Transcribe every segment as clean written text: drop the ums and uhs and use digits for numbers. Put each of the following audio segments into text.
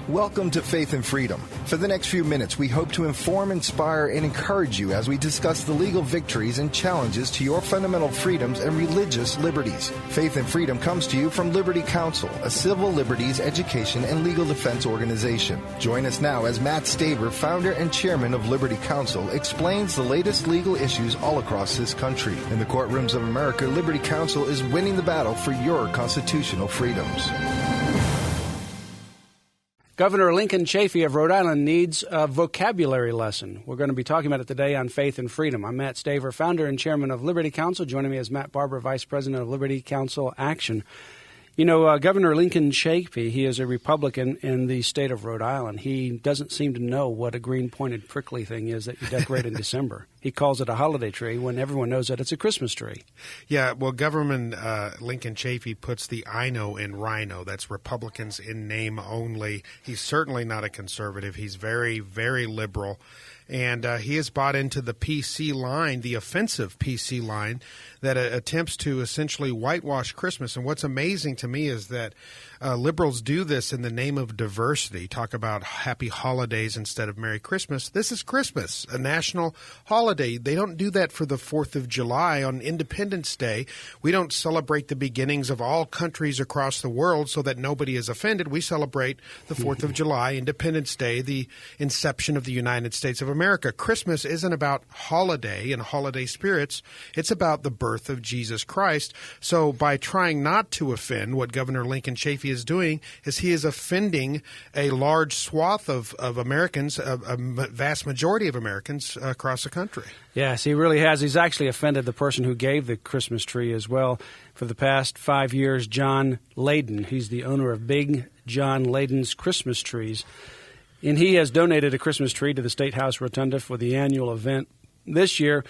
Welcome to Faith and Freedom. For the next few minutes, we hope to inform, inspire, and encourage you as we discuss the legal victories and challenges to your fundamental freedoms and religious liberties. Faith and Freedom comes to you from Liberty Counsel, a civil liberties, education, and legal defense organization. Join us now as Matt Staver, founder and chairman of Liberty Counsel, explains the latest legal issues all across this country. In the courtrooms of America, Liberty Counsel is winning the battle for your constitutional freedoms. Governor Lincoln Chafee of Rhode Island needs a vocabulary lesson. We're going to be talking about it today on Faith and Freedom. I'm Matt Staver, founder and chairman of Liberty Counsel. Joining me is Matt Barber, vice president of Liberty Counsel Action. You know, Governor Lincoln Chafee, he is a Republican in the state of Rhode Island. He doesn't seem to know what a green pointed prickly thing is that you decorate in December. He calls it a holiday tree when everyone knows that it's a Christmas tree. Yeah, well, Governor Lincoln Chafee puts the I know in rhino. That's Republicans in name only. He's certainly not a conservative. He's very, very liberal. And he has bought into the PC line, the offensive PC line, that attempts to essentially whitewash Christmas. And what's amazing to me is that liberals do this in the name of diversity, talk about happy holidays instead of Merry Christmas. This is Christmas, a national holiday. They don't do that for the 4th of July on Independence Day. We don't celebrate the beginnings of all countries across the world so that nobody is offended. We celebrate the 4th of July, Independence Day, the inception of the United States of America. Christmas isn't about holiday and holiday spirits. It's about the birth of Jesus Christ. So by trying not to offend, what Governor Lincoln Chafee is doing is he is offending a large swath of Americans, a vast majority of Americans across the country. Yes, he really has. He's actually offended the person who gave the Christmas tree as well. For the past 5 years, John Layden, he's the owner of Big John Layden's Christmas trees. And he has donated a Christmas tree to the State House Rotunda for the annual event. This year,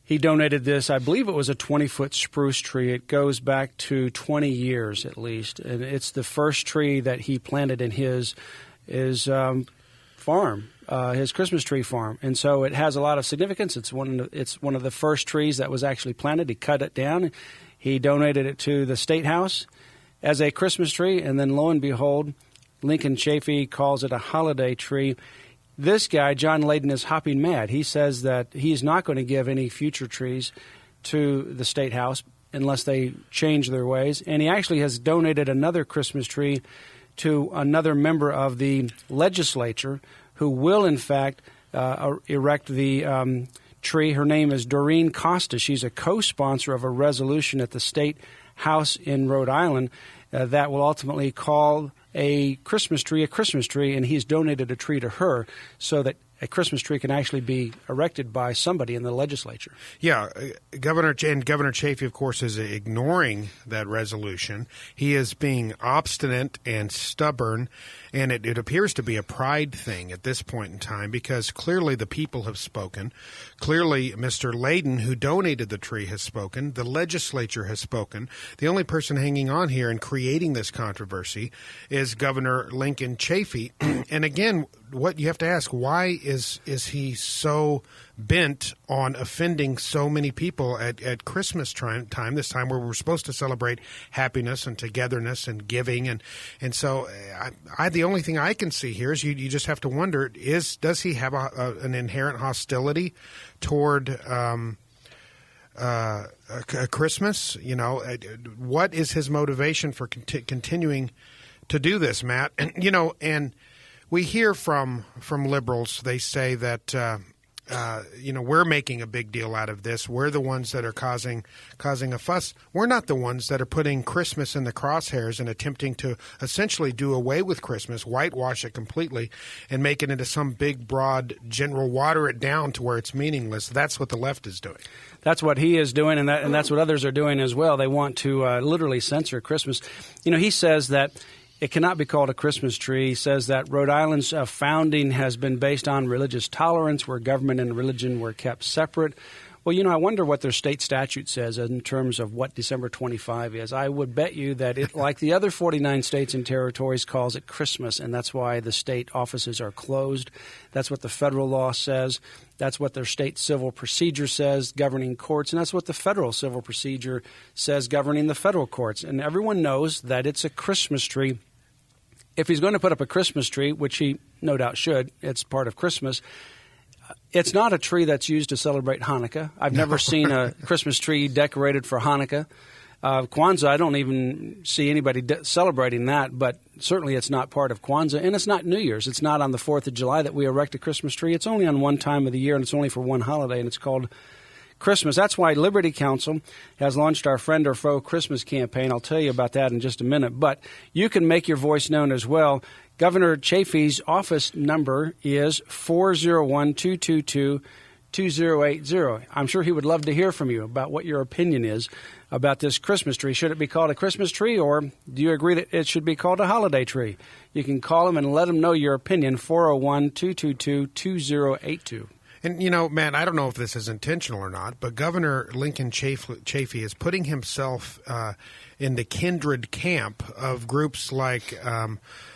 he donated this, I believe it was a 20-foot spruce tree. It goes back to 20 years at least. And it's the first tree that he planted in his farm, his Christmas tree farm. And so it has a lot of significance. It's one of the first trees that was actually planted. He cut it down. He donated it to the State House as a Christmas tree. And then lo and behold, Lincoln Chafee calls it a holiday tree. This guy, John Layden, is hopping mad. He says that he's not going to give any future trees to the State House unless they change their ways. And he actually has donated another Christmas tree to another member of the legislature who will, in fact, erect the tree. Her name is Doreen Costa. She's a co-sponsor of a resolution at the State House in Rhode Island that will ultimately call a Christmas tree, and he's donated a tree to her so that a Christmas tree can actually be erected by somebody in the legislature. Yeah, Governor Chafee, of course, is ignoring that resolution. He is being obstinate and stubborn, and it appears to be a pride thing at this point in time because clearly the people have spoken. Clearly, Mr. Layden, who donated the tree, has spoken. The legislature has spoken. The only person hanging on here and creating this controversy is Governor Lincoln Chafee. And again, what you have to ask, why is he so bent on offending so many people at Christmas time, this time where we're supposed to celebrate happiness and togetherness and giving? And so the only thing I can see here is you just have to wonder, does he have an inherent hostility toward Christmas? You know, what is his motivation for continuing to do this, Matt? And we hear from liberals, they say that, we're making a big deal out of this. We're the ones that are causing a fuss. We're not the ones that are putting Christmas in the crosshairs and attempting to essentially do away with Christmas, whitewash it completely, and make it into some big, broad, general, water it down to where it's meaningless. That's what the left is doing. That's what he is doing, and that's what others are doing as well. They want to literally censor Christmas. You know, he says that it cannot be called a Christmas tree. He says that Rhode Island's founding has been based on religious tolerance, where government and religion were kept separate. Well, I wonder what their state statute says in terms of what December 25 is. I would bet you that it, like the other 49 states and territories, calls it Christmas, and that's why the state offices are closed. That's what the federal law says. That's what their state civil procedure says governing courts, and that's what the federal civil procedure says governing the federal courts. And everyone knows that it's a Christmas tree if he's going to put up a Christmas tree, which he no doubt should, it's part of Christmas, it's not a tree that's used to celebrate Hanukkah. I've never seen a Christmas tree decorated for Hanukkah. Kwanzaa, I don't even see anybody celebrating that, but certainly it's not part of Kwanzaa, and it's not New Year's. It's not on the 4th of July that we erect a Christmas tree. It's only on one time of the year, and it's only for one holiday, and it's called Christmas. That's why Liberty Counsel has launched our Friend or Foe Christmas campaign. I'll tell you about that in just a minute, but you can make your voice known as well. Governor Chafee's office number is 401-222-2080. I'm sure he would love to hear from you about what your opinion is about this Christmas tree. Should it be called a Christmas tree, or do you agree that it should be called a holiday tree? You can call him and let him know your opinion, 401-222-2082. And, you know, Matt, I don't know if this is intentional or not, but Governor Lincoln Chafee is putting himself in the kindred camp of groups like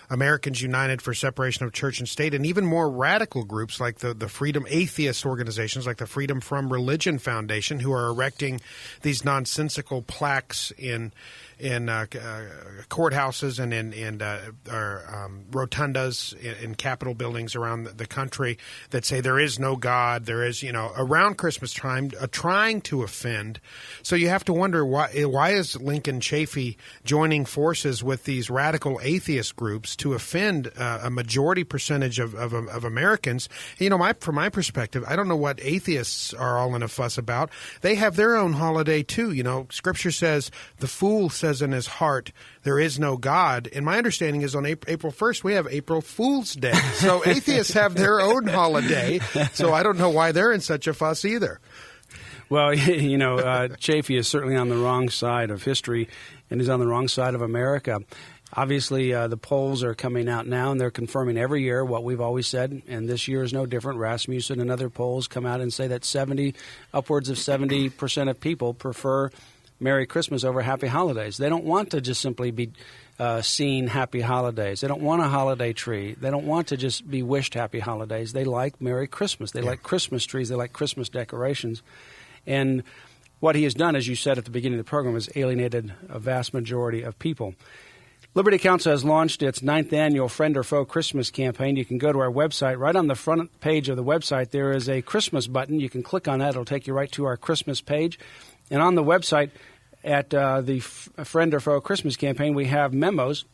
Americans United for Separation of Church and State, and even more radical groups like the Freedom Atheist organizations like the Freedom from Religion Foundation, who are erecting these nonsensical plaques in courthouses and in rotundas in Capitol buildings around the country that say there is no God, there is, around Christmas time, trying to offend. So you have to wonder why is Lincoln Chafee joining forces with these radical atheist groups to offend a majority percentage of Americans? From my perspective, I don't know what atheists are all in a fuss about. They have their own holiday too. Scripture says the fool says in his heart, there is no God. And my understanding is on April 1st, we have April Fool's Day. So atheists have their own holiday. So I don't know why they're in such a fuss either. Well, Chafee is certainly on the wrong side of history, and he's on the wrong side of America. Obviously, the polls are coming out now, and they're confirming every year what we've always said, and this year is no different. Rasmussen and other polls come out and say that upwards of 70% of people prefer Merry Christmas over Happy Holidays. They don't want to just simply be seen Happy Holidays. They don't want a holiday tree. They don't want to just be wished Happy Holidays. They like Merry Christmas. They like Christmas trees. They like Christmas decorations. And what he has done, as you said at the beginning of the program, is alienated a vast majority of people. Liberty Counsel has launched its 9th annual Friend or Foe Christmas campaign. You can go to our website. Right on the front page of the website, there is a Christmas button. You can click on that. It'll take you right to our Christmas page. And on the website, at the Friend or Foe Christmas campaign, we have memos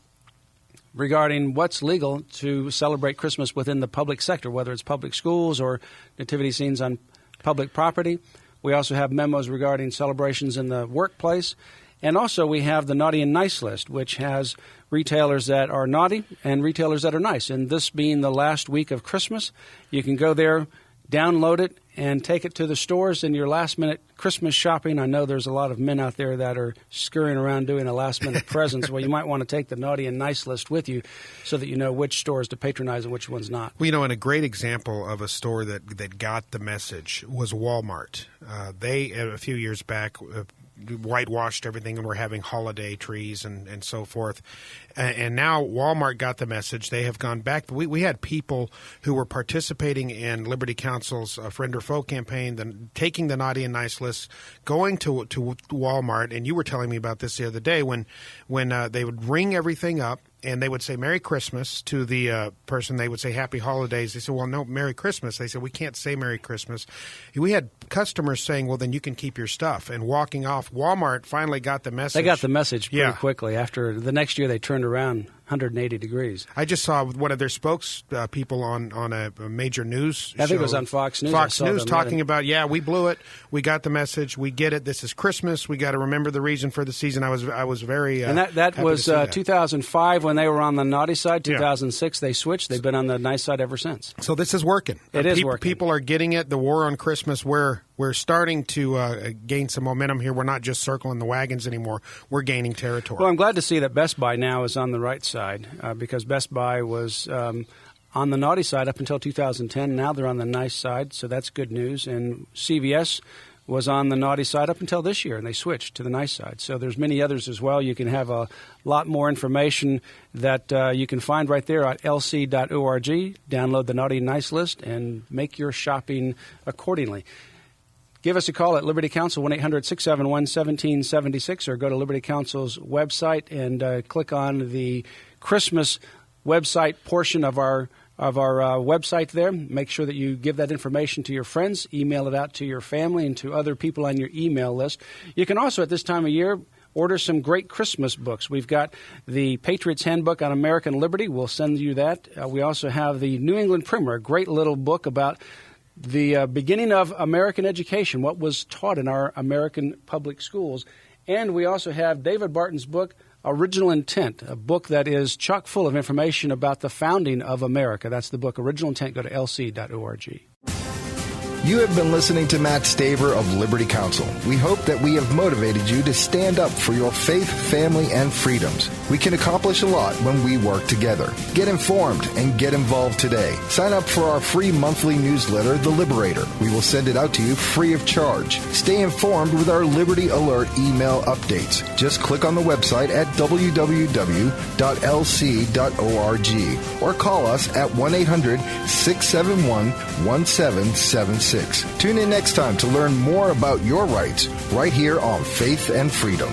regarding what's legal to celebrate Christmas within the public sector, whether it's public schools or nativity scenes on public property. We also have memos regarding celebrations in the workplace. And also we have the Naughty and Nice list, which has retailers that are naughty and retailers that are nice. And this being the last week of Christmas, you can go there, download it, and take it to the stores in your last-minute Christmas shopping. I know there's a lot of men out there that are scurrying around doing a last-minute presents. Well, you might want to take the Naughty and Nice list with you so that you know which stores to patronize and which ones not. Well, and a great example of a store that got the message was Walmart. They, a few years back, whitewashed everything and were having holiday trees and so forth. And now Walmart got the message. They have gone back. We had people who were participating in Liberty Counsel's Friend or Foe campaign, then taking the Naughty and Nice list, going to Walmart, and you were telling me about this the other day when they would ring everything up, and they would say Merry Christmas to the person. They would say Happy Holidays. They said, well, no, Merry Christmas. They said, we can't say Merry Christmas. We had customers saying, well, then you can keep your stuff, and walking off. Walmart finally got the message. They got the message pretty quickly. After the next year, they turned around 180 degrees. I just saw one of their spokespeople on a major news show. I think it was on Fox News. Fox News talking about, we blew it. We got the message. We get it. This is Christmas. We got to remember the reason for the season. I was very and that was 2005 when they were on the naughty side. 2006 they switched. They've been on the nice side ever since. So this is working. It is working. People are getting it. The war on Christmas, we're starting to gain some momentum here. We're not just circling the wagons anymore. We're gaining territory. Well, I'm glad to see that Best Buy now is on the right side because Best Buy was on the naughty side up until 2010. Now they're on the nice side, so that's good news. And CVS was on the naughty side up until this year, and they switched to the nice side. So there's many others as well. You can have a lot more information that you can find right there at lc.org. Download the Naughty and Nice list and make your shopping accordingly. Give us a call at Liberty Counsel, 1-800-671-1776, or go to Liberty Counsel's website and click on the Christmas website portion of our website there. Make sure that you give that information to your friends, email it out to your family and to other people on your email list. You can also, at this time of year, order some great Christmas books. We've got the Patriot's Handbook on American Liberty. We'll send you that. We also have the New England Primer, a great little book about the beginning of American education, what was taught in our American public schools. And we also have David Barton's book, Original Intent, a book that is chock full of information about the founding of America. That's the book, Original Intent. Go to lc.org. You have been listening to Matt Staver of Liberty Counsel. We hope that we have motivated you to stand up for your faith, family, and freedoms. We can accomplish a lot when we work together. Get informed and get involved today. Sign up for our free monthly newsletter, The Liberator. We will send it out to you free of charge. Stay informed with our Liberty Alert email updates. Just click on the website at www.lc.org or call us at 1-800-671-1776. Tune in next time to learn more about your rights right here on Faith and Freedom.